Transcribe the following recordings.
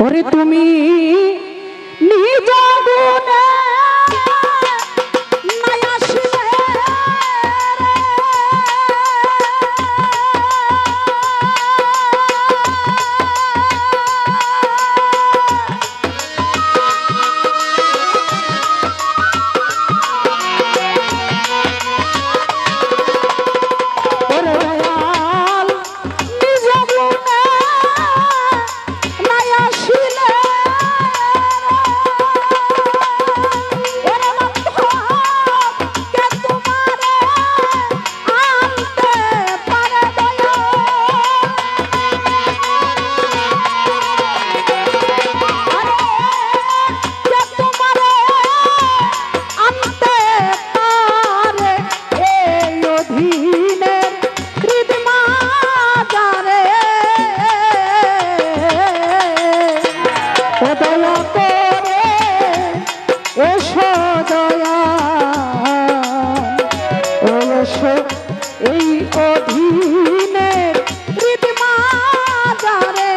ওরে তুমি নিজ গুণে নাই আসিলে এই অধীনের হৃদমাজারে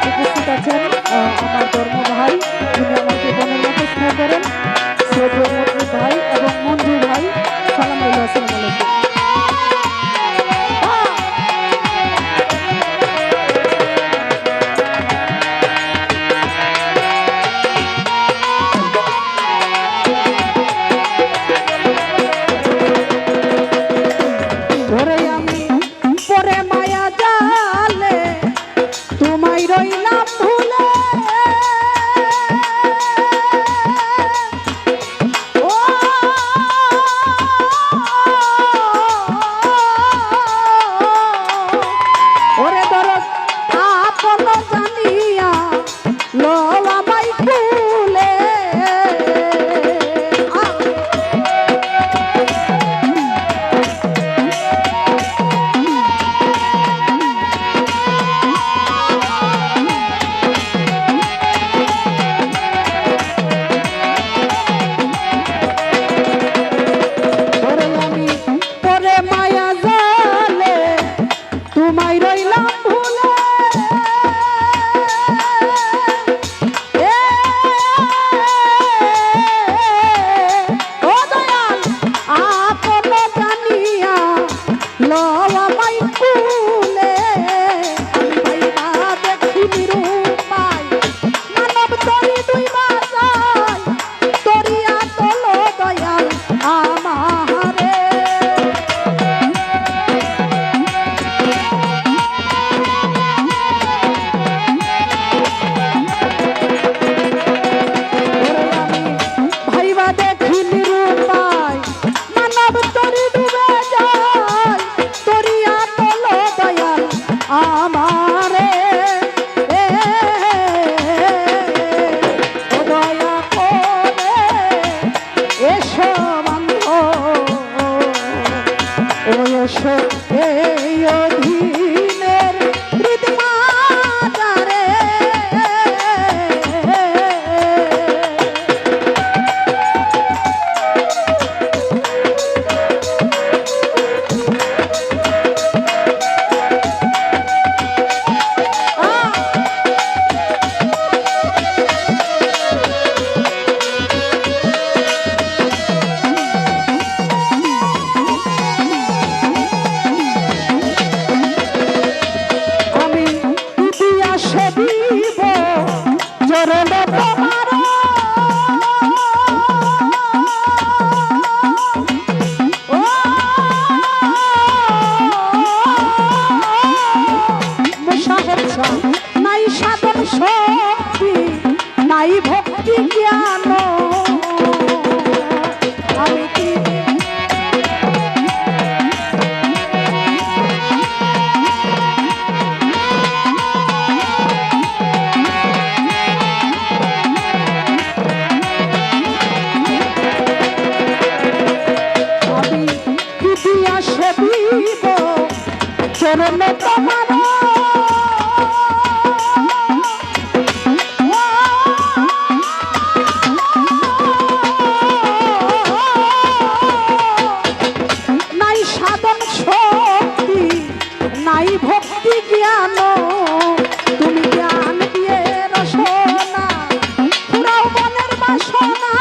উপস্থিত আছেন আমার ধর্ম ভাই, যিনি আমাকে বোনের মতো স্নেহ করেন, শ্রদ্ধেয় ভাই এবং মঞ্জু ভাই। সালাম আলাইকুম। আসসালামু আলাইকুম। নাই সাধন শক্তি, নাই ভক্তি জ্ঞান, আমি কি দিয়া সেবিব চরণ তোমার। আনো তুমি জ্ঞান দিয়ে রসনা পুরাও মনের বাসনা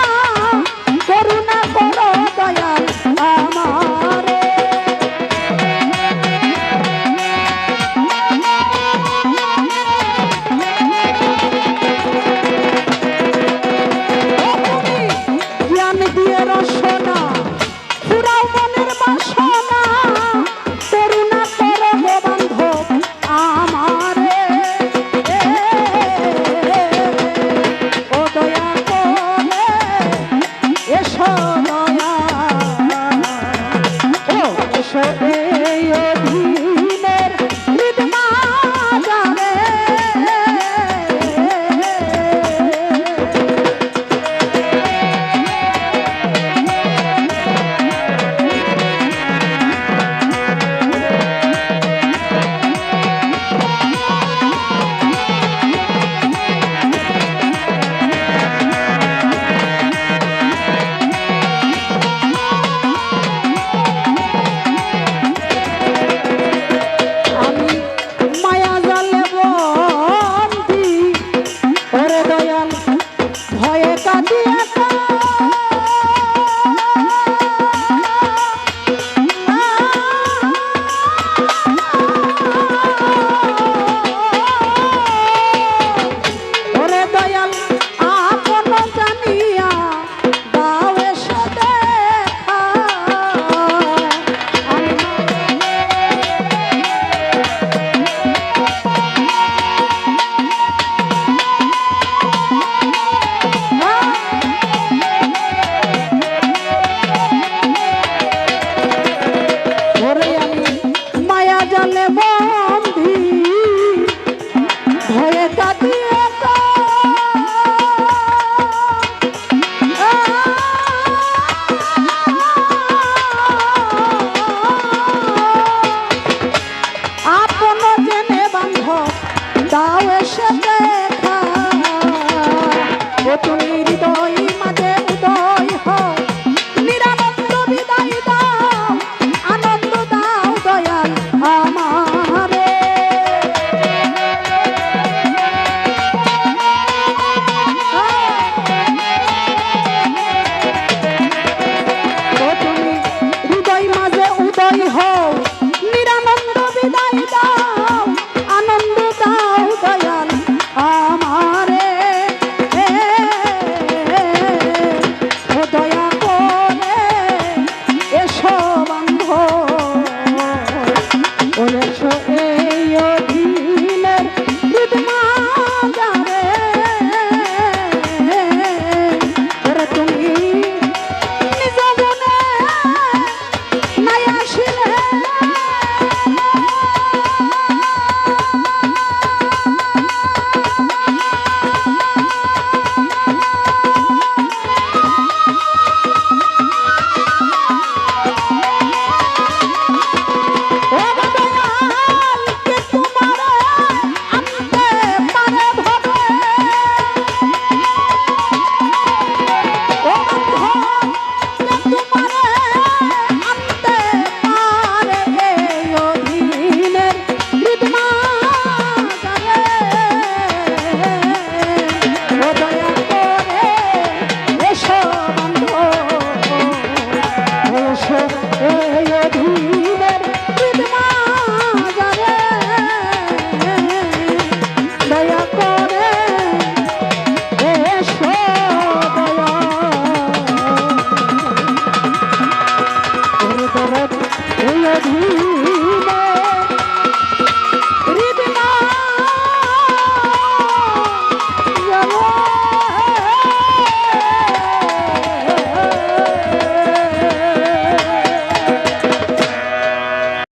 করুণা করো দয়াল আমারে জ্ঞান দিয়ে রসনা পুরাও মনের বাসনা করুণা করো গো বান্ধব আমারে ও দয়া করে এসো দয়া ও এসো এই অধীনের হৃদমা জানে দাও এসে দেখা ও তুমি হৃদয় মাঝে উদয় হও নিরানন্দ বিদায় দাও আনন্দ দাও দয়াল আমারে ও তুমি হৃদয় মাঝে উদয় হও নিরানন্দ বিদায় দাও আনন্দ দাও দয়াল আমারে ও দয়া করে এসো বান্ধব ও এসো এই অধীনের হৃদমা জানে ওরে তুমি নিজ গুণে নাই আসিলে দয়া করে এসো